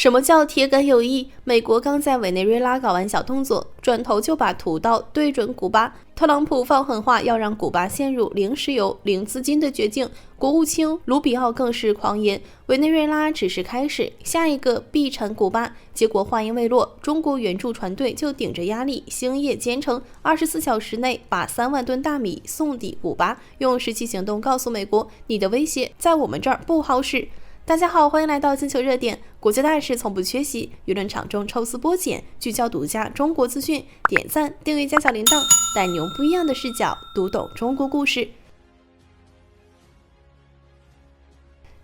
什麼叫鐵桿有益？美國剛在委內瑞拉搞完小動作，轉頭就把屠刀對準古巴。特朗普放狠話，要讓古巴陷入零石油、零資金的絕境。國務卿盧比奧更是狂言，委內瑞拉只是開始，下一個必產古巴。結果話音未落，中國援助船隊就頂着壓力，星夜兼程，24小時內把3萬噸大米送抵古巴，用實際行動告訴美國，你的威脅在我們這兒不好使。大家好，歡迎來到星球熱點，國際大事從不缺席，輿論場中抽絲剝繭，聚焦獨家中國資訊，點讚、訂閱加小鈴鐺，帶你用不一樣的視角讀懂中國故事。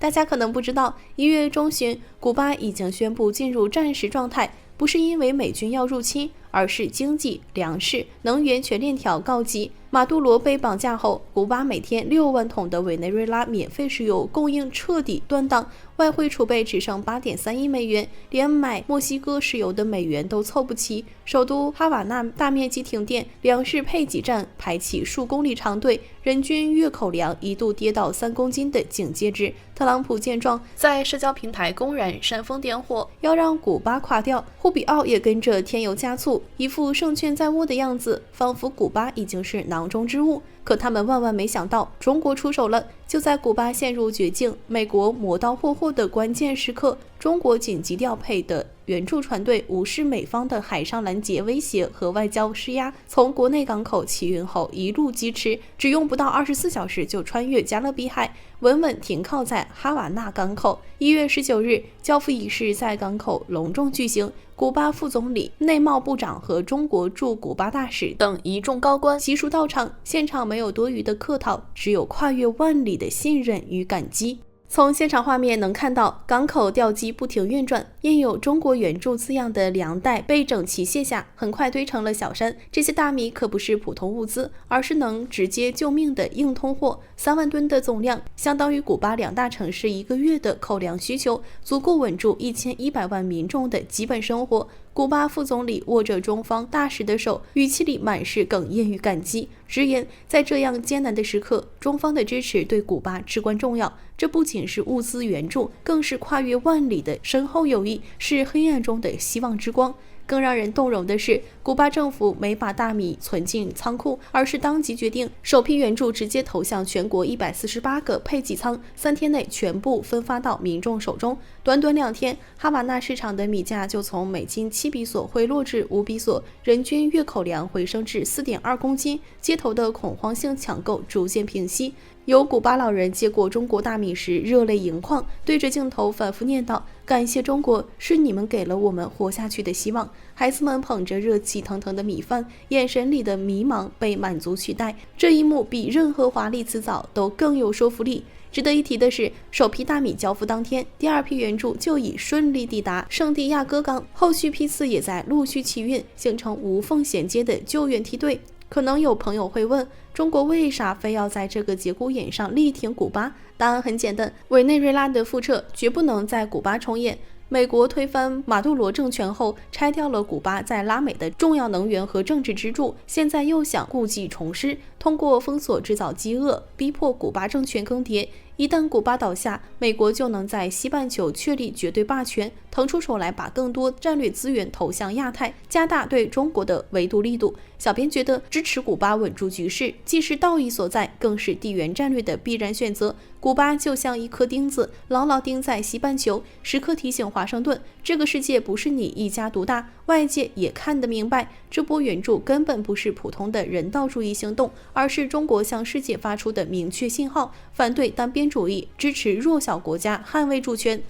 大家可能不知道，1月中旬，古巴已經宣布進入戰時狀態，不是因為美軍要入侵，而是經濟、糧食、能源全鏈條告急。馬杜羅被綁架後，古巴每天6萬桶的委內瑞拉免費石油供應徹底斷檔，外匯儲備只剩8.3億美元，連買墨西哥石油的美元都湊不齊。首都哈瓦那大面積停電，糧食配给站排起數公里長隊，人均月口糧一度跌到3公斤的警戒值。特朗普見狀，在社交平台公然煽風點火，要讓古巴垮掉。盧比奧也跟着添油加醋，一副勝券在握的樣子，仿佛古巴已經是囊中之物。可他們萬萬沒想到，中國出手了。就在古巴陷入絕境，美國磨刀霍霍的關鍵時刻，中國緊急調配的援助船隊無視美方的海上攔截威脅和外交施壓，從國內港口起運後一路疾馳，只用不到24小時就穿越加勒比海，穩穩停靠在哈瓦那港口。1月19日，交付儀式在港口隆重舉行，古巴副總理、內貿部長和中國駐古巴大使等一眾高官悉數到場，現場沒有多餘的客套，只有跨越萬里的信任與感激。從現場畫面能看到，港口吊機不停運轉，印有中國援助字樣的糧袋被整齊卸下，很快堆成了小山。這些大米可不是普通物資，而是能直接救命的硬通貨。3萬噸的總量，相當於古巴2大城市1個月的口糧需求，足夠穩住1100萬民眾的基本生活。古巴副總理握着中方大使的手，語氣裡滿是哽咽與感激，直言在這樣艱難的時刻，中方的支持對古巴至關重要。這不僅是物資援助，更是跨越萬里的深厚友誼，是黑暗中的希望之光。更讓人動容的是，古巴政府沒把大米存進倉庫，而是當即決定首批援助直接投向全國148個配給倉，3天內全部分發到民眾手中。短短2天，哈瓦那市場的米價就從美金7比索回落至5比索，人均月口糧回升至4.2公斤，街頭的恐慌性搶購逐漸平息。有古巴老人接過中國大米時熱淚盈眶，對着鏡頭反覆念叨：“感謝中國，是你們給了我們活下去的希望。”孩子們捧着熱氣騰腾的米飯，眼神裡的迷茫被滿足取代。這一幕比任何華麗辭藻都更有說服力。值得一提的是，首批大米交付當天，第2批援助就已順利抵達聖地亞哥港，後續批次也在陸續起運，形成無縫銜接的救援梯隊。可能有朋友會問，中國為啥非要在這個節骨眼上力挺古巴？答案很簡單，委內瑞拉的覆轍絕不能在古巴重演。美國推翻馬杜羅政權後，拆掉了古巴在拉美的重要能源和政治支柱，現在又想故技重施，通過封鎖制造飢餓，逼迫古巴政權更迭。一旦古巴倒下，美國就能在西半球確立絕對霸權，騰出手來把更多戰略資源投向亞太，加大對中國的圍堵力度。小編覺得支持古巴穩住局勢，既是道義所在，更是地緣戰略的必然選擇。古巴就像一顆釘子，牢牢釘在西半球，時刻提醒華盛頓，這個世界不是你一家獨大，外界也看得明白。這波援助根本不是普通的人道主義行動，而是中國向世界發出的明確信號，反對單邊主義，支持弱小國家捍衛主權。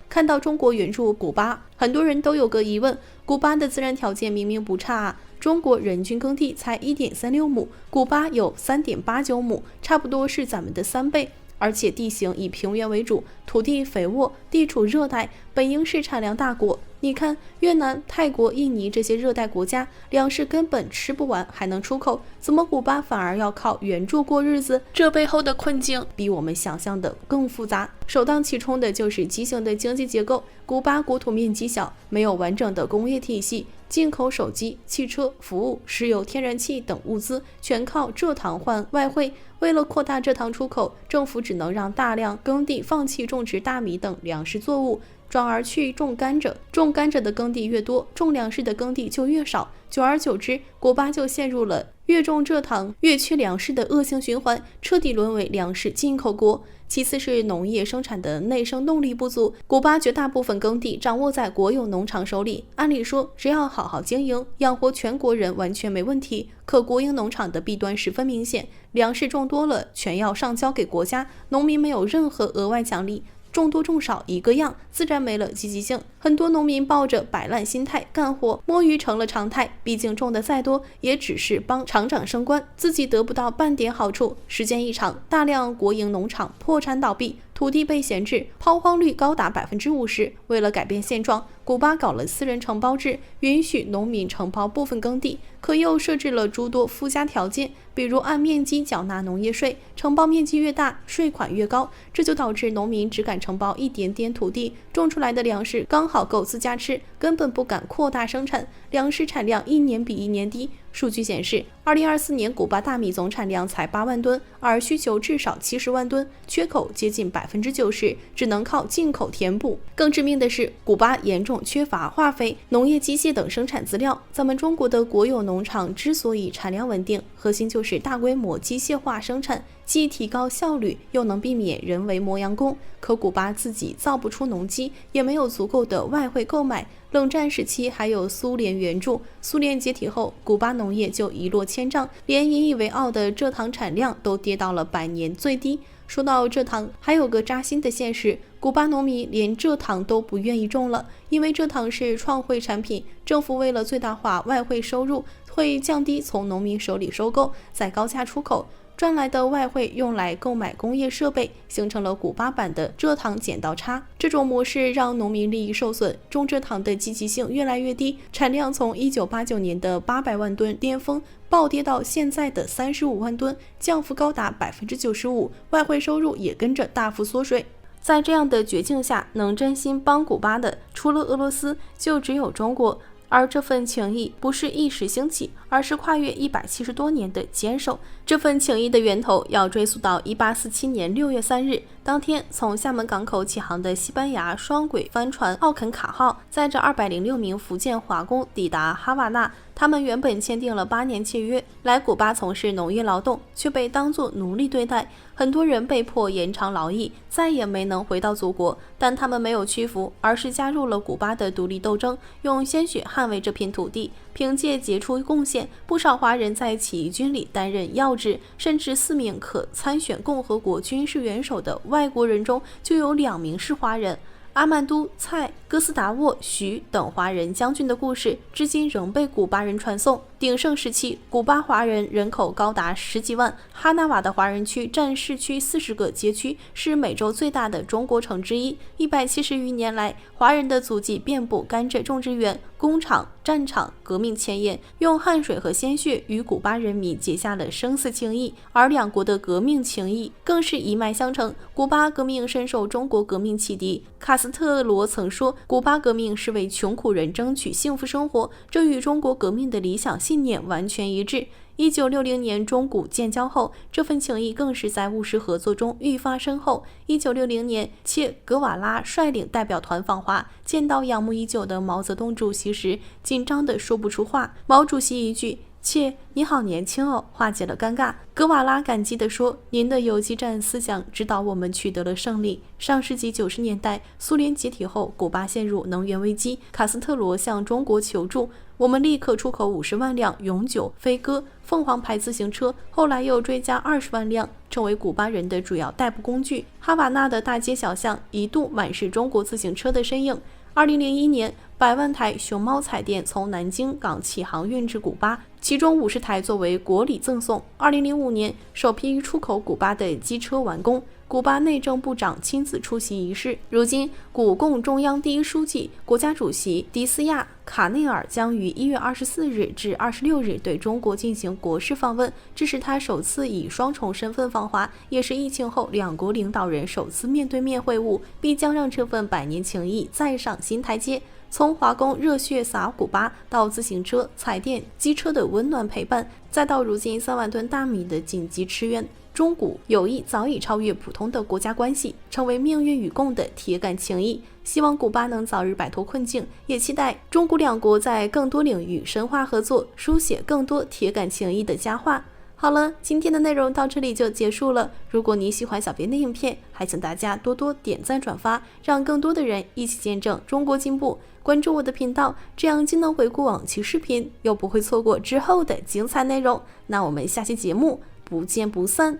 看到中國援助古巴，很多人都有個疑問：古巴的自然條件明明不差啊，中國人均耕地才1.36畝，古巴有3.89畝，差不多是咱們的3倍。而且地形以平原為主，土地肥沃，地處熱帶，本應是產糧大國。你看，越南、泰國、印尼這些熱帶國家，糧食根本吃不完，還能出口，怎麼古巴反而要靠援助過日子？這背後的困境比我們想象的更複雜。首當其衝的就是畸形的經濟結構。古巴國土面積小，沒有完整的工業體系，進口手機、汽車、服務、石油、天然氣等物資全靠蔗糖換外匯。為了擴大蔗糖出口，政府只能讓大量耕地放棄種植大米等糧食作物，轉而去種甘蔗。種甘蔗的耕地越多，種糧食的耕地就越少。久而久之，古巴就陷入了越種蔗糖越缺糧食的惡性循環，徹底淪為糧食進口國。其次是農業生產的內生動力不足，古巴絕大部分耕地掌握在國有農場手裡，按理說只要好好經營，養活全國人完全沒問題。可國營農場的弊端十分明顯，糧食種多了全要上交給國家，農民沒有任何額外獎勵，種多種少一個樣，自然沒了積極性。很多農民抱着擺爛心態幹活，摸魚成了常態。畢竟種的再多，也只是幫廠長升官，自己得不到半點好處。時間一長，大量國營農場破產倒閉，土地被閒置，拋荒率高達50%。為了改變現狀，古巴搞了私人承包制，允許農民承包部分耕地，可又設置了諸多附加條件，比如按面積繳納農業稅，承包面積越大，稅款越高。這就導致農民只敢承包一點點土地，種出來的糧食剛好夠自家吃，根本不敢擴大生產，糧食產量一年比一年低。數據顯示，2024年古巴大米總產量才8萬噸，而需求至少70萬噸，缺口接近90%，只能靠進口填補。更致命的是，古巴嚴重缺乏化肥、農業機械等生產資料。咱們中國的國有農場之所以產量穩定，核心就是大規模機械化生產，既提高效率，又能避免人為磨洋工。可古巴自己造不出農機，也沒有足夠的外匯購買。冷戰時期還有蘇聯援助，蘇聯解體後，古巴農業就一落千丈，連引以為傲的蔗糖產量都跌到了100年最低。說到蔗糖，還有個扎心的現實，古巴農民連蔗糖都不願意種了，因為蔗糖是創匯產品，政府為了最大化外匯收入，會降低從農民手裡收購，再高價出口。賺來的外匯用來購買工業設備，形成了古巴版的蔗糖剪刀差。這種模式讓農民利益受損，種蔗糖的積極性越來越低，產量從1989年的800萬噸巔峰暴跌到現在的35萬噸，降幅高達95%，外匯收入也跟着大幅縮水。在這樣的絕境下，能真心幫古巴的，除了俄羅斯，就只有中國。而這份情誼不是一時興起，而是跨越170多年的堅守。這份情誼的源頭要追溯到1847年6月3日，當天從廈門港口起航的西班牙雙軌帆船奧肯卡號，載着206名福建華工抵達哈瓦那。他們原本簽訂了8年契約，來古巴從事農業勞動，卻被當作奴隸對待。很多人被迫延長勞役，再也沒能回到祖國。但他們沒有屈服，而是加入了古巴的獨立鬥爭，用鮮血捍衛這片土地。憑借傑出貢獻，不少華人在起義軍裡擔任要職，甚至4名可參選共和國軍事元首的外國人中，就有2名是華人。阿曼都、蔡、哥斯達沃、徐等華人將軍的故事，至今仍被古巴人傳頌。鼎盛時期，古巴華人人口高達10幾萬，哈納瓦的華人區佔市區40個街區，是美洲最大的中國城之一。170餘年來，華人的足跡遍布甘蔗種植園、工廠、戰場，革命前沿，用汗水和鮮血與古巴人民結下了生死情誼，而兩國的革命情誼更是一脈相承。古巴革命深受中國革命啟迪，卡斯特羅曾說，古巴革命是為窮苦人爭取幸福生活，這與中國革命的理想信念完全一致。1960年中古建交後，這份情誼更是在務實合作中愈發深厚。1960年，切格瓦拉率領代表團訪華，見到仰慕已久的毛澤東主席時，緊張得說不出話。毛主席一句“切，你好年輕哦”，化解了尷尬。格瓦拉感激地說：“您的游擊戰思想指導我們取得了勝利。”上世紀90年代，蘇聯解體後，古巴陷入能源危機，卡斯特羅向中國求助。我們立刻出口50萬輛永久飛鴿、鳳凰牌自行車，後來又追加20萬輛，成為古巴人的主要代步工具。哈瓦那的大街小巷一度滿是中國自行車的身影。2001年，100萬台熊貓彩電從南京港起航運至古巴，其中50台作為國禮贈送。2005年，首批出口古巴的機車完工。古巴內政部長親自出席儀式。如今，古共中央第一書記、國家主席迪斯亞·卡內爾將於1月24日至26日對中國進行國事訪問，這是他首次以雙重身份訪華，也是疫情後兩國領導人首次面對面會晤，必將讓這份百年情誼再上新台階。從華工熱血灑古巴，到自行車、彩電、機車的溫暖陪伴，再到如今3萬噸大米的緊急支援，中古友誼早已超越普通的國家關係，成為命運與共的鐵桿情誼。希望古巴能早日擺脫困境，也期待中古兩國在更多領域深化合作，書寫更多鐵桿情誼的佳話。好了，今天的內容到這裡就結束了。如果你喜歡小編的影片，還請大家多多點讚轉發，讓更多的人一起見證中國進步。關注我的頻道，這樣既能回顧往期視頻，又不會錯過之後的精彩內容。那我們下期節目不見不散。